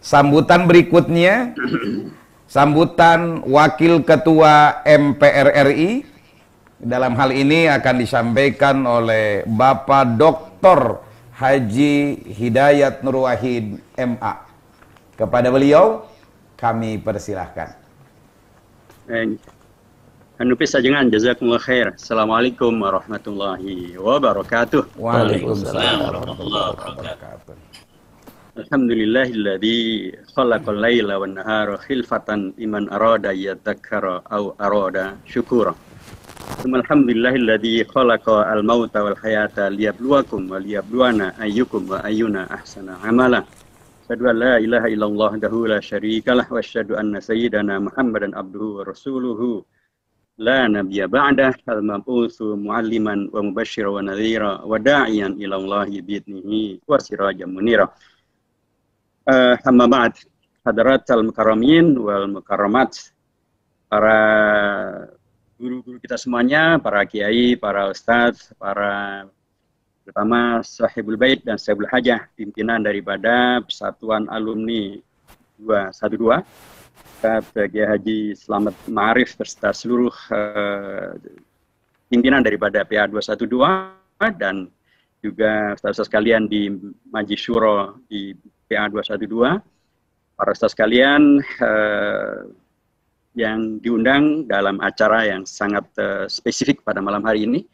Sambutan berikutnya, sambutan Wakil Ketua MPR RI. Dalam hal ini akan disampaikan oleh Bapak Dr. Haji Hidayat Nur Wahid MA. Kepada beliau kami persilahkan. Anupis sajengan, jazakumullah khair. Assalamualaikum warahmatullahi wabarakatuh. Waalaikumsalam warahmatullahi wabarakatuh. Alhamdulillahilladzi khalaqal laila wan nahara khilfatan liman arada yadzakkara aw arada syukura. Alhamdulillahilladzi khalaqa al-mauta wal hayata liyabluwakum wa liyabluwana ayyukum wa ayyuna ahsana amala. Asyhadu an la ilaha illallah wahdahu la syarikalah wa asyhadu anna sayyidana Muhammadan abduhu wa rasuluhu la nabiyya ba'dah al-mab'utsu mu'alliman wa mubasysyiran wa nadhira wa da'iyan ila Allahi bi'idnihi wa sirajan munira. Amma ba'd, hadaratul mukarramin wal mukarramat, para guru-guru kita semuanya, para kiai, para ustadz, para terutama sahibul bait dan sahibul hajah, pimpinan daripada Persatuan Alumni 212, Ustadz Kiai Haji Slamet Ma'arif beserta seluruh pimpinan daripada PA 212 dan juga ustadz sekalian di Majlis Syuro di PA 212, para ustadz sekalian yang diundang dalam acara yang sangat spesifik pada malam hari ini.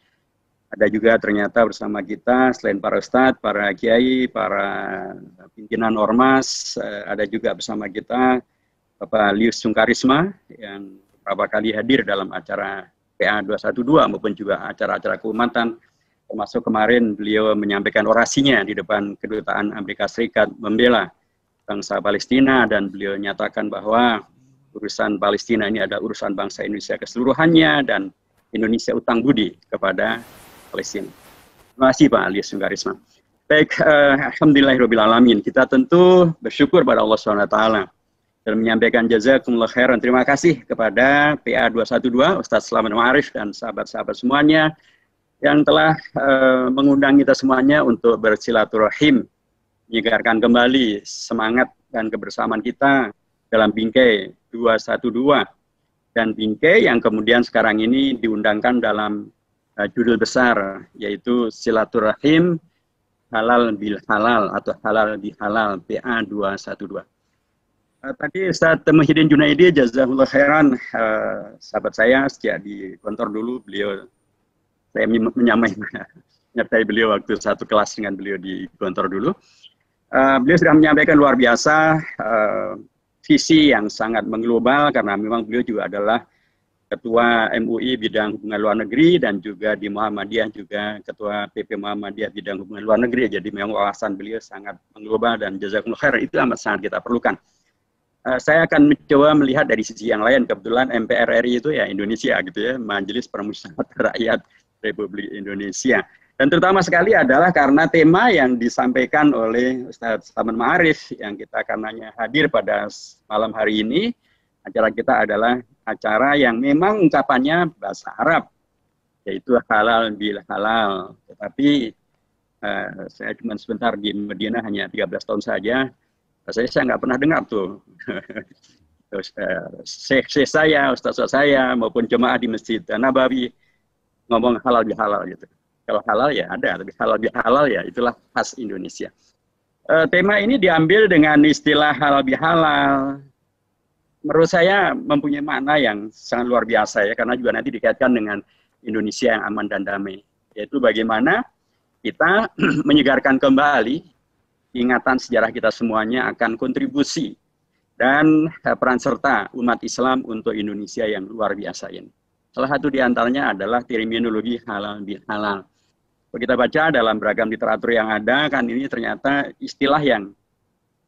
Ada juga ternyata bersama kita selain para ustadz, para kiai, para pimpinan ormas, ada juga bersama kita Bapak Lius Sungkarisma yang beberapa kali hadir dalam acara PA 212 maupun juga acara-acara keumatan. Termasuk kemarin beliau menyampaikan orasinya di depan Kedutaan Amerika Serikat membela bangsa Palestina, dan beliau nyatakan bahwa urusan Palestina ini adalah urusan bangsa Indonesia keseluruhannya dan Indonesia utang budi kepada Palestina. Terima kasih Pak Lius Sungkarisma. Baik, alhamdulillahirrahmanirrahim. Kita tentu bersyukur pada Allah SWT dan menyampaikan jazakumullah khairan. Terima kasih kepada PA 212, Ustadz Slamet Ma'arif dan sahabat-sahabat semuanya yang telah mengundang kita semuanya untuk bersilaturahim, menyegarkan kembali semangat dan kebersamaan kita dalam bingkai 212, dan bingkai yang kemudian sekarang ini diundangkan dalam judul besar, yaitu silaturahim halal bil halal atau halal bi halal PA 212. Tadi Ustadz Muhyiddin Junaidi, jazakallahu khairan, sahabat saya sejak di kantor dulu, saya menyertai beliau waktu satu kelas dengan beliau di kantor dulu. Beliau sudah menyampaikan luar biasa visi yang sangat mengglobal, karena memang beliau juga adalah Ketua MUI bidang hubungan luar negeri dan juga di Muhammadiyah juga Ketua PP Muhammadiyah bidang hubungan luar negeri. Jadi memang wawasan beliau sangat mengglobal dan jazakumullah khair, itu amat sangat kita perlukan. Saya akan mencoba melihat dari sisi yang lain. Kebetulan MPR RI itu ya Indonesia gitu ya, Majelis Permusyawaratan Rakyat Republik Indonesia. Dan terutama sekali adalah karena tema yang disampaikan oleh Ustadz Slamet Ma'arif yang kita karenanya hadir pada malam hari ini. Acara kita adalah acara yang memang ungkapannya bahasa Arab, yaitu halal bil halal. Tetapi saya cuma sebentar di Madinah, hanya 13 tahun saja. Saya nggak pernah dengar tuh Syekh saya, Ustaz saya maupun jemaah di Masjid Nabawi ngomong halal bihalal gitu. Kalau halal ya ada, tapi halal bihalal ya itulah khas Indonesia. Tema ini diambil dengan istilah halal bihalal. Menurut saya mempunyai makna yang sangat luar biasa ya, karena juga nanti dikaitkan dengan Indonesia yang aman dan damai. Yaitu bagaimana kita menyegarkan kembali ingatan sejarah kita semuanya akan kontribusi dan peran serta umat Islam untuk Indonesia yang luar biasa ini. Salah satu diantaranya adalah terminologi halal bihalal. Kalau kita baca dalam beragam literatur yang ada, kan ini ternyata istilah yang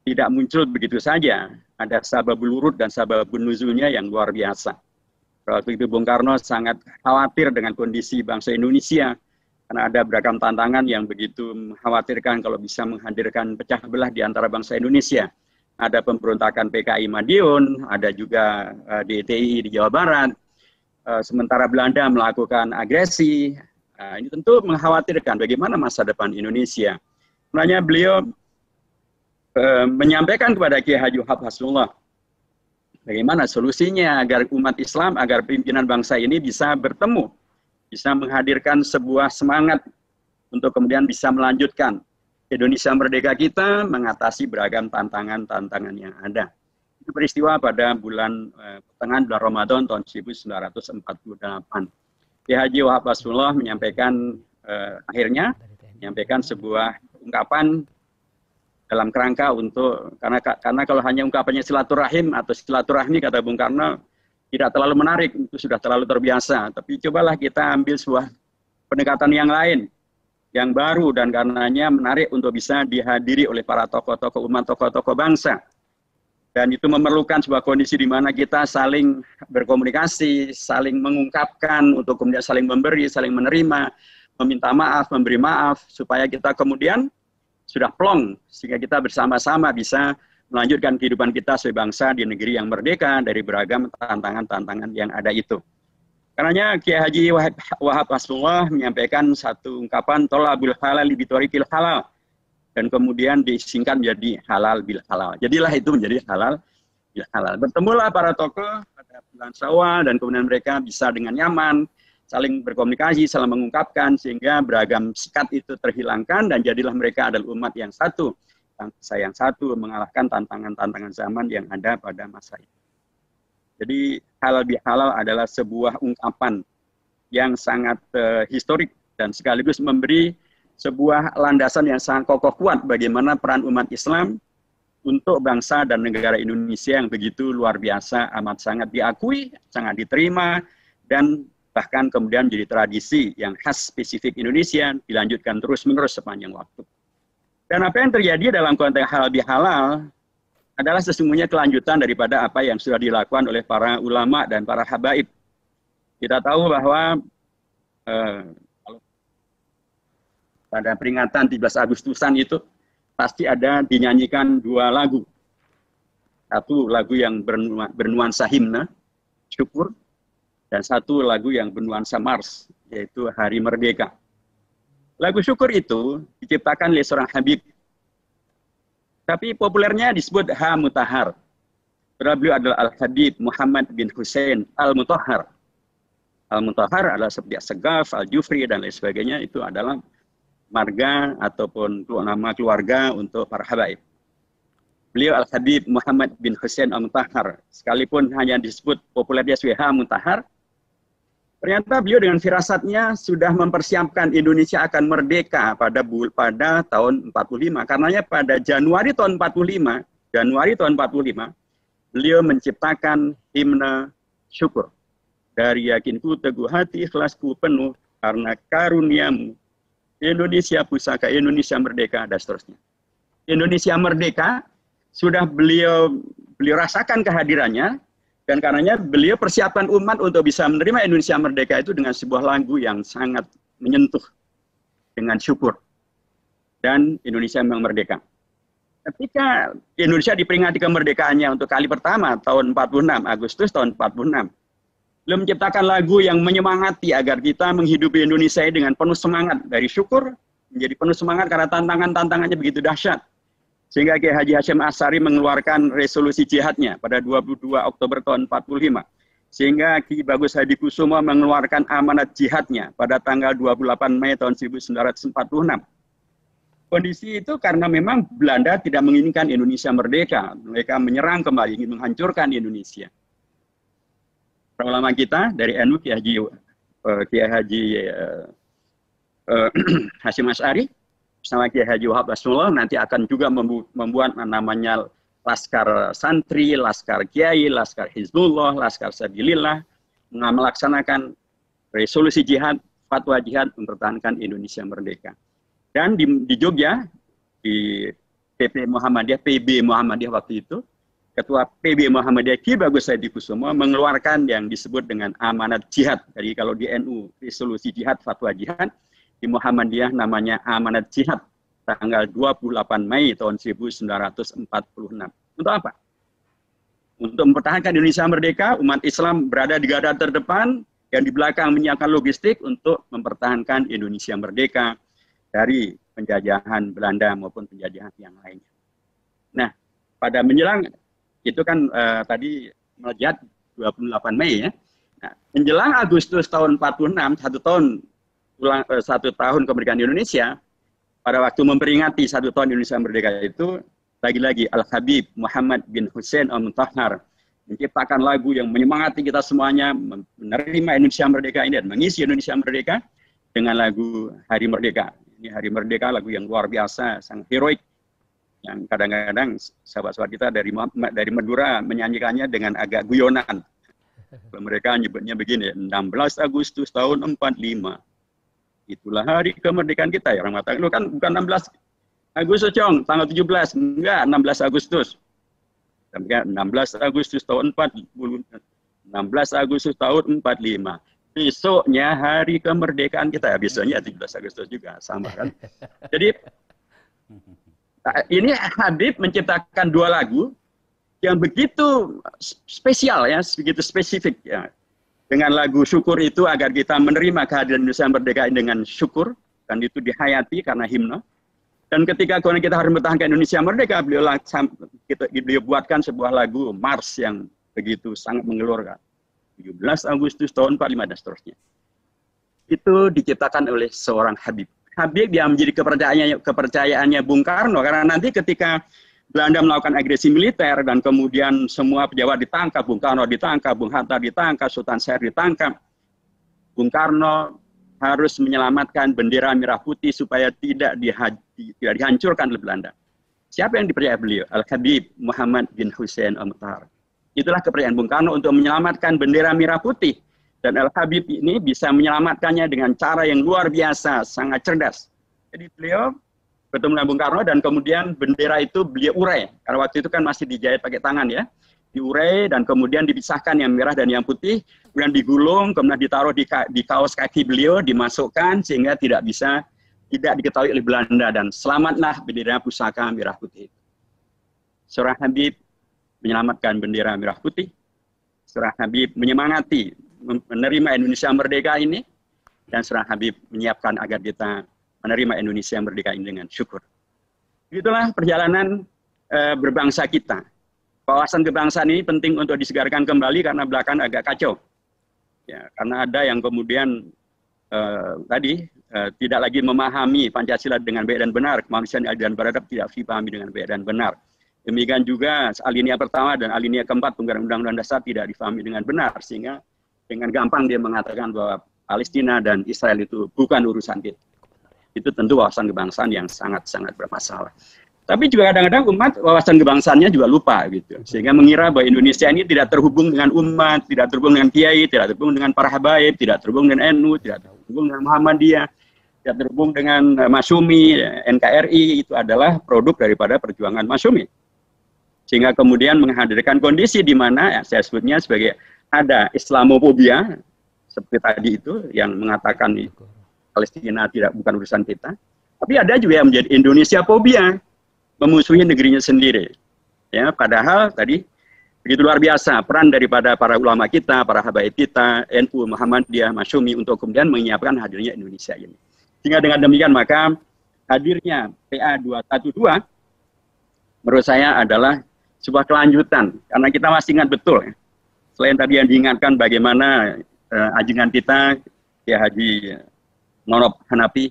tidak muncul begitu saja. Ada sababul wurud dan sababun nuzulnya yang luar biasa. Waktu itu Bung Karno sangat khawatir dengan kondisi bangsa Indonesia, karena ada beragam tantangan yang begitu mengkhawatirkan kalau bisa menghadirkan pecah belah di antara bangsa Indonesia. Ada pemberontakan PKI Madiun, ada juga DTI di Jawa Barat, sementara Belanda melakukan agresi. Ini tentu mengkhawatirkan bagaimana masa depan Indonesia. Sebenarnya beliau menyampaikan kepada Kiai Haji Wahab Hasbullah bagaimana solusinya agar umat Islam, agar pimpinan bangsa ini bisa bertemu, bisa menghadirkan sebuah semangat untuk kemudian bisa melanjutkan Indonesia merdeka kita mengatasi beragam tantangan-tantangan yang ada. Itu peristiwa pada pertengahan bulan Ramadan tahun 1948. Kiai Haji Wahab Hasbullah menyampaikan akhirnya menyampaikan sebuah ungkapan dalam kerangka untuk karena kalau hanya ungkapannya silaturahim atau silaturahmi kata Bung Karno tidak terlalu menarik, itu sudah terlalu terbiasa. Tapi cobalah kita ambil sebuah pendekatan yang lain, yang baru dan karenanya menarik untuk bisa dihadiri oleh para tokoh-tokoh umat, tokoh-tokoh bangsa. Dan itu memerlukan sebuah kondisi di mana kita saling berkomunikasi, saling mengungkapkan untuk kemudian saling memberi, saling menerima, meminta maaf, memberi maaf, supaya kita kemudian sudah plong, sehingga kita bersama-sama bisa melanjutkan kehidupan kita sebagai bangsa di negeri yang merdeka dari beragam tantangan-tantangan yang ada itu. Karenanya Kiai Haji Wahab Hasbullah menyampaikan satu ungkapan tolabul halal bitorikil halal, dan kemudian disingkat menjadi halal bil halal. Jadilah itu menjadi halal bil halal. Bertemulah para tokoh pada bulan Syawal dan kemudian mereka bisa dengan nyaman saling berkomunikasi, saling mengungkapkan sehingga beragam sikat itu terhilangkan dan jadilah mereka adalah umat yang satu, bangsa yang satu mengalahkan tantangan-tantangan zaman yang ada pada masa itu. Jadi halal bihalal adalah sebuah ungkapan yang sangat historik dan sekaligus memberi sebuah landasan yang sangat kokoh kuat bagaimana peran umat Islam untuk bangsa dan negara Indonesia yang begitu luar biasa, amat sangat diakui, sangat diterima, dan bahkan kemudian menjadi tradisi yang khas spesifik Indonesia, dilanjutkan terus-menerus sepanjang waktu. Dan apa yang terjadi dalam konteks halal bihalal adalah sesungguhnya kelanjutan daripada apa yang sudah dilakukan oleh para ulama dan para habaib. Kita tahu bahwa pada peringatan 17 Agustusan itu pasti ada dinyanyikan dua lagu. Satu lagu yang bernuansa himne, syukur, dan satu lagu yang bernuansa mars, yaitu Hari Merdeka. Lagu syukur itu diciptakan oleh seorang habib, tapi populernya disebut Ha Mutahar. Beliau adalah Al-Habib Muhammad bin Hussein Al-Mutahar. Al-Mutahar adalah seperti Segaf, Al-Jufri, dan lain sebagainya, itu adalah marga ataupun nama keluarga untuk para habaib. Beliau Al-Habib Muhammad bin Hussein Al-Mutahar, sekalipun hanya disebut populernya sebagai Ha Mutahar, ternyata beliau dengan firasatnya sudah mempersiapkan Indonesia akan merdeka pada tahun 45. Karenanya pada Januari tahun 45, beliau menciptakan himne syukur. Dari yakinku teguh hati, ikhlasku penuh karena karuniamu. Indonesia pusaka, Indonesia merdeka, dan seterusnya. Indonesia merdeka sudah beliau rasakan kehadirannya. Dan karenanya beliau persiapkan umat untuk bisa menerima Indonesia merdeka itu dengan sebuah lagu yang sangat menyentuh dengan syukur. Dan Indonesia memang merdeka. Ketika Indonesia diperingati kemerdekaannya untuk kali pertama tahun 46, Agustus tahun 46, beliau menciptakan lagu yang menyemangati agar kita menghidupi Indonesia dengan penuh semangat. Dari syukur menjadi penuh semangat karena tantangannya begitu dahsyat. Sehingga Kiai Haji Hashim Asy'ari mengeluarkan resolusi jihadnya pada 22 Oktober tahun 45. Sehingga Ki Bagus Hadikusumo mengeluarkan amanat jihadnya pada tanggal 28 Mei tahun 1946. Kondisi itu karena memang Belanda tidak menginginkan Indonesia merdeka. Mereka menyerang kembali, ingin menghancurkan Indonesia. Para ulama kita dari NU, Kiai Haji Hashim Asy'ari, bersama Kiai Haji Wahab Hasbullah nanti akan juga membuat namanya Laskar Santri, Laskar Kiai, Laskar Hizbullah, Laskar Sabilillah, melaksanakan resolusi jihad, fatwa jihad mempertahankan Indonesia merdeka. Dan di Jogja, di PB Muhammadiyah waktu itu, Ketua PB Muhammadiyah Ki Bagus Hadikusumo mengeluarkan yang disebut dengan amanat jihad. Jadi kalau di NU resolusi jihad, fatwa jihad, di Muhammadiyah namanya amanat jihad tanggal 28 Mei tahun 1946. Untuk apa? Untuk mempertahankan Indonesia merdeka, umat Islam berada di garda terdepan, yang di belakang menyiapkan logistik untuk mempertahankan Indonesia merdeka dari penjajahan Belanda maupun penjajahan yang lainnya. Nah, pada menjelang itu kan tadi melihat 28 Mei ya. Nah, menjelang Agustus tahun 46, satu tahun kemerdekaan Indonesia, pada waktu memperingati 1 tahun Indonesia merdeka itu, lagi-lagi Al-Habib Muhammad bin Hussein Al-Mutahhar menciptakan lagu yang menyemangati kita semuanya menerima Indonesia merdeka ini dan mengisi Indonesia merdeka dengan lagu Hari Merdeka. Ini Hari Merdeka, lagu yang luar biasa, sangat heroik, yang kadang-kadang sahabat-sahabat kita dari Madura menyanyikannya dengan agak guyonan. Mereka nyebutnya begini, 16 Agustus tahun 45. Itulah hari kemerdekaan kita. Ya, orang mengatakan, lu kan bukan 16 Agustus, Cong, tanggal 17. Enggak, 16 Agustus. 16 Agustus tahun 40. 16 Agustus tahun 45. Besoknya hari kemerdekaan kita. Besoknya 17 Agustus juga, sama kan. Jadi, ini Habib menciptakan 2 lagu yang begitu spesial ya, begitu spesifik ya. Dengan lagu syukur itu agar kita menerima kehadiran Indonesia merdeka dengan syukur, dan itu dihayati karena himne. Dan ketika kita harus mempertahankan Indonesia merdeka, beliau buatkan sebuah lagu Mars yang begitu sangat mengelorkan. 17 Agustus tahun 45 dan seterusnya. Itu diciptakan oleh seorang Habib. Habib yang menjadi kepercayaannya Bung Karno, karena nanti ketika Belanda melakukan agresi militer dan kemudian semua pejabat ditangkap, Bung Karno ditangkap, Bung Hatta ditangkap, Sultan Syahrir ditangkap, Bung Karno harus menyelamatkan bendera merah putih supaya tidak dihancurkan oleh Belanda. Siapa yang dipercaya beliau? Al-Habib Muhammad bin Hussein Al-Mutahhar. Itulah kepercayaan Bung Karno untuk menyelamatkan bendera merah putih. Dan Al-Habib ini bisa menyelamatkannya dengan cara yang luar biasa, sangat cerdas. Jadi beliau bertemu dengan Bung Karno dan kemudian bendera itu beliau urai. Karena waktu itu kan masih dijahit pakai tangan ya. Diurai dan kemudian dipisahkan yang merah dan yang putih. Kemudian digulung, kemudian ditaruh di kaos kaki beliau, dimasukkan sehingga tidak diketahui oleh Belanda. Dan selamatlah bendera pusaka merah putih. Seorang Habib menyelamatkan bendera merah putih. Seorang Habib menyemangati menerima Indonesia merdeka ini. Dan seorang Habib menyiapkan agar kita menerima Indonesia merdeka ini dengan syukur. Itulah perjalanan berbangsa kita. Wawasan kebangsaan ini penting untuk disegarkan kembali karena belakangan agak kacau. Ya, karena ada yang kemudian tidak lagi memahami Pancasila dengan baik dan benar, kemanusiaan adil dan beradab tidak dipahami dengan baik dan benar. Demikian juga alinea pertama dan alinea keempat Undang-Undang Dasar tidak dipahami dengan benar, sehingga dengan gampang dia mengatakan bahwa Palestina dan Israel itu bukan urusan kita. Itu tentu wawasan kebangsaan yang sangat-sangat bermasalah. Tapi juga kadang-kadang umat wawasan kebangsaannya juga lupa gitu. Sehingga mengira bahwa Indonesia ini tidak terhubung dengan umat, tidak terhubung dengan kiai, tidak terhubung dengan para habaib, tidak terhubung dengan NU, tidak terhubung dengan Muhammadiyah, tidak terhubung dengan Masyumi, NKRI, itu adalah produk daripada perjuangan Masyumi. Sehingga kemudian menghadirkan kondisi di mana saya sebutnya sebagai ada Islamofobia, seperti tadi itu, yang mengatakan Palestina bukan urusan kita. Tapi ada juga yang menjadi Indonesia fobia, memusuhi negerinya sendiri. Ya, padahal tadi begitu luar biasa peran daripada para ulama kita, para habaib kita, NU, Muhammadiyah, Masyumi untuk kemudian menyiapkan hadirnya Indonesia ini. Sehingga dengan demikian maka hadirnya PA 212 menurut saya adalah sebuah kelanjutan karena kita masih ingat betul ya. Selain tadi yang diingatkan bagaimana ajengan kita ya Haji Nonop Hanafi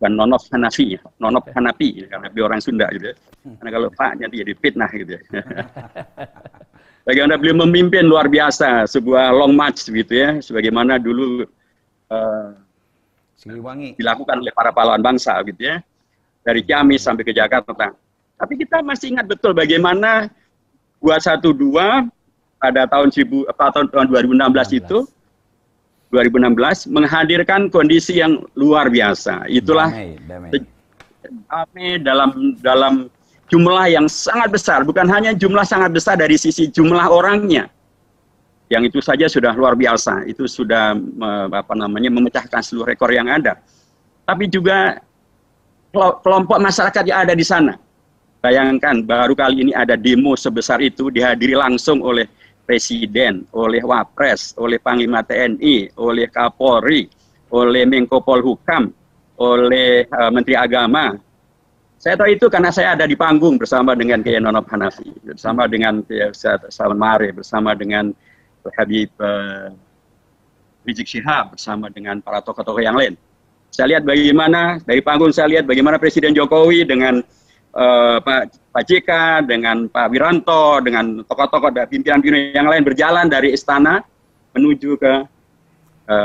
dan Nonop Hanafi, karena beliau orang Sunda gitu ya. Karena kalau Pak nanti jadi fitnah gitu ya. Bagaimana beliau memimpin luar biasa sebuah long march gitu ya, sebagaimana dulu dilakukan oleh para pahlawan bangsa gitu ya, dari Ciamis sampai ke Jakarta. Tapi kita masih ingat betul bagaimana 212 pada tahun 2016 itu 2016 menghadirkan kondisi yang luar biasa. Itulah damai dalam jumlah yang sangat besar, bukan hanya jumlah sangat besar dari sisi jumlah orangnya. Yang itu saja sudah luar biasa. Itu sudah memecahkan seluruh rekor yang ada. Tapi juga kelompok masyarakat yang ada di sana. Bayangkan baru kali ini ada demo sebesar itu dihadiri langsung oleh Presiden, oleh Wapres, oleh Panglima TNI, oleh Kapolri, oleh Menko Polhukam, oleh Menteri Agama, Saya tahu itu karena saya ada di panggung bersama dengan Kiai Nonop Hanafi, bersama dengan Kiai Ustaz Salman Mare, bersama dengan Habib Rizik Syihab, bersama dengan para tokoh-tokoh yang lain. Saya lihat bagaimana, dari panggung saya lihat bagaimana Presiden Jokowi dengan Pak JK, dengan Pak Wiranto, dengan tokoh-tokoh dan pimpinan-pimpinan yang lain berjalan dari istana menuju ke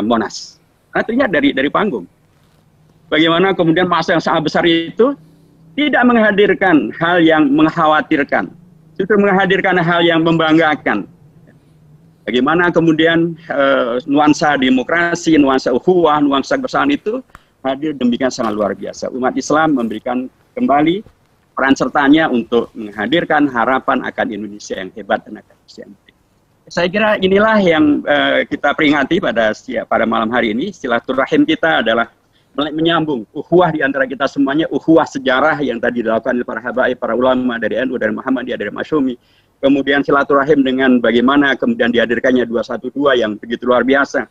Monas. Karena terlihat dari panggung. Bagaimana kemudian masa yang sangat besar itu tidak menghadirkan hal yang mengkhawatirkan, justru menghadirkan hal yang membanggakan. Bagaimana kemudian nuansa demokrasi, nuansa ukhuwah, nuansa kebersamaan itu hadir demikian sangat luar biasa. Umat Islam memberikan kembali peran sertanya untuk menghadirkan harapan akan Indonesia yang hebat dan akan Indonesia yang baik. Saya kira inilah yang kita peringati pada malam hari ini. Silaturahim kita adalah menyambung ukhuwah di antara kita semuanya, ukhuwah sejarah yang tadi dilakukan oleh para habaib, para ulama dari NU, dari Muhammadiyah, dari Masyumi. Kemudian silaturahim dengan bagaimana kemudian dihadirkannya 212 yang begitu luar biasa.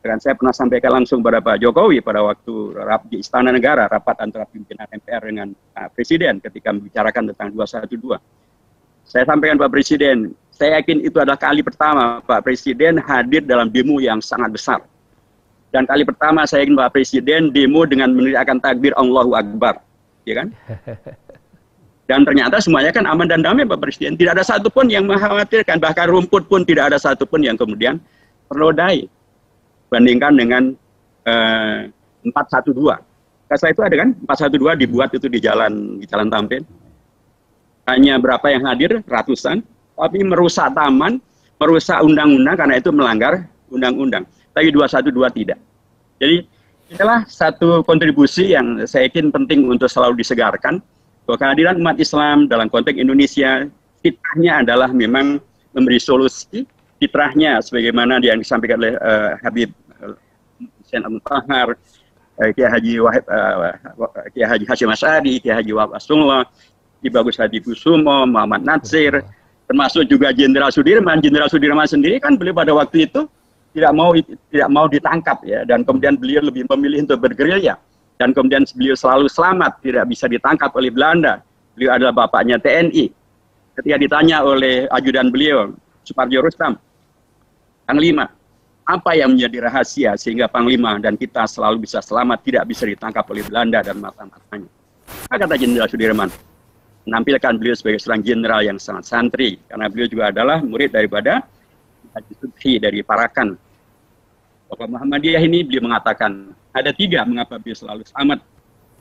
Dan saya pernah sampaikan langsung pada Pak Jokowi pada waktu di Istana Negara, rapat antara pimpinan MPR dengan Presiden ketika membicarakan tentang 212. Saya sampaikan Pak Presiden, saya yakin itu adalah kali pertama Pak Presiden hadir dalam demo yang sangat besar. Dan kali pertama saya ingin Pak Presiden demo dengan meneriakkan takbir Allahu Akbar, ya kan? Dan ternyata semuanya kan aman dan damai Pak Presiden. Tidak ada satupun yang mengkhawatirkan, bahkan rumput pun tidak ada satupun yang kemudian ternodai. Bandingkan dengan 412. Setelah itu ada kan 412 dibuat itu di jalan Tamrin. Hanya berapa yang hadir? Ratusan. Tapi merusak taman, merusak undang-undang karena itu melanggar undang-undang. Tapi 212 tidak. Jadi inilah satu kontribusi yang saya yakin penting untuk selalu disegarkan, bahwa kehadiran umat Islam dalam konteks Indonesia, fitrahnya adalah memang memberi solusi, fitrahnya sebagaimana yang disampaikan oleh Habib Hussein Al-Mutahhar, Kiai Haji Hashim Asy'ari, Kiai Haji Wahab Rasulullah, Ki Bagus Hadi Kusumo, Muhammad Natsir, termasuk juga Jenderal Sudirman. Jenderal Sudirman sendiri kan beliau pada waktu itu tidak mau ditangkap ya, dan kemudian beliau lebih memilih untuk bergerilya, dan kemudian beliau selalu selamat, tidak bisa ditangkap oleh Belanda. Beliau adalah bapaknya TNI. Ketika ditanya oleh ajudan beliau Suparjo Rustam, Panglima, apa yang menjadi rahasia sehingga Panglima dan kita selalu bisa selamat, tidak bisa ditangkap oleh Belanda dan mata-matanya? Apa kata Jenderal Sudirman? Menampilkan beliau sebagai seorang jenderal yang sangat santri, karena beliau juga adalah murid daripada Haji Subhi dari Parakan. Tokoh Muhammadiyah ini beliau mengatakan, ada 3 mengapa beliau selalu selamat.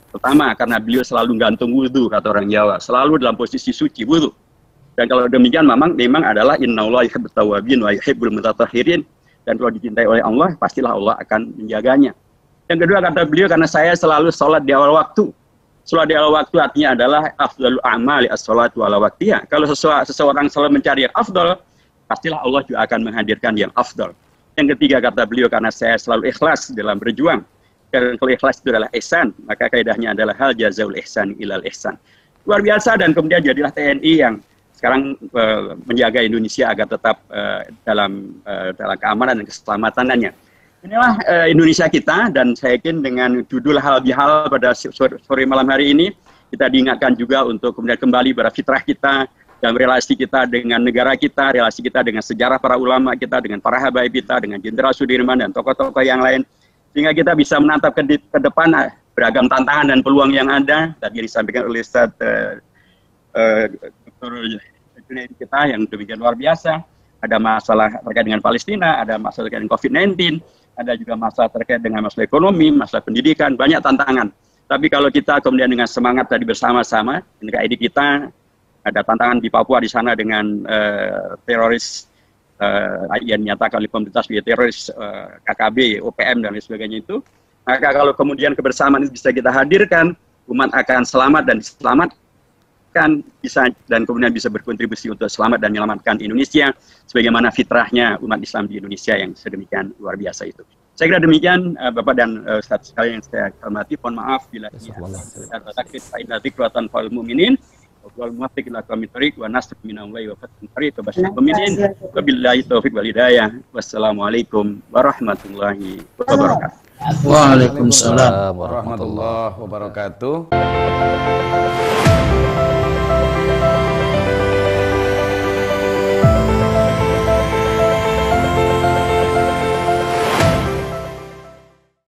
Pertama, karena beliau selalu gantung wudhu, kata orang Jawa, selalu dalam posisi suci wudhu. Dan kalau demikian memang adalah innallaha yuhibbut tawwabin wa yuhibbul mutatahhirin. Dan kalau dicintai oleh Allah, pastilah Allah akan menjaganya. Yang kedua kata beliau, karena saya selalu sholat di awal waktu. Sholat di awal waktu artinya adalah afdalul a'mali as-sholatu ala waktiha. Kalau seseorang selalu mencari yang afdal, pastilah Allah juga akan menghadirkan yang afdal. Yang ketiga kata beliau, karena saya selalu ikhlas dalam berjuang. Karena kalau ikhlas itu adalah ihsan, maka kaidahnya adalah hal jazaul ihsan ilal ihsan. Luar biasa, dan kemudian jadilah TNI yang sekarang menjaga Indonesia agar tetap dalam keamanan dan keselamatannya. Inilah Indonesia kita, dan saya yakin dengan judul hal bihal pada sore malam hari ini, kita diingatkan juga untuk kemudian kembali pada fitrah kita, dalam relasi kita dengan negara kita, relasi kita dengan sejarah para ulama kita, dengan para habaib kita, dengan Jenderal Sudirman dan tokoh-tokoh yang lain, sehingga kita bisa menatap ke depan beragam tantangan dan peluang yang ada. Tadi disampaikan oleh Ustaz Dr. Junaidi kita yang demikian luar biasa. Ada masalah terkait dengan Palestina, ada masalah terkait dengan COVID-19, ada juga masalah terkait dengan masalah ekonomi, masalah pendidikan, banyak tantangan. Tapi kalau kita kemudian dengan semangat tadi bersama-sama, NKRI kita, ada tantangan di Papua di sana dengan teroris yang dinyatakan oleh pemerintah sebagai teroris, KKB, OPM dan lain sebagainya itu. Maka kalau kemudian kebersamaan itu bisa kita hadirkan, umat akan selamat dan diselamatkan, bisa dan kemudian bisa berkontribusi untuk selamat dan menyelamatkan Indonesia sebagaimana fitrahnya umat Islam di Indonesia yang sedemikian luar biasa itu. Saya kira demikian Bapak dan Ustaz sekalian yang saya hormati. Mohon maaf bila ada takdir fa'inna dzikratan fal mu'minin wal muwaffiq ila aqwamit thoriq wa nasr minallahi wa fathun qarib wa basyiril mu'minin. Wabillahi taufiq wal hidayah. Wassalamualaikum warahmatullahi wabarakatuh. Waalaikumsalam warahmatullahi wabarakatuh.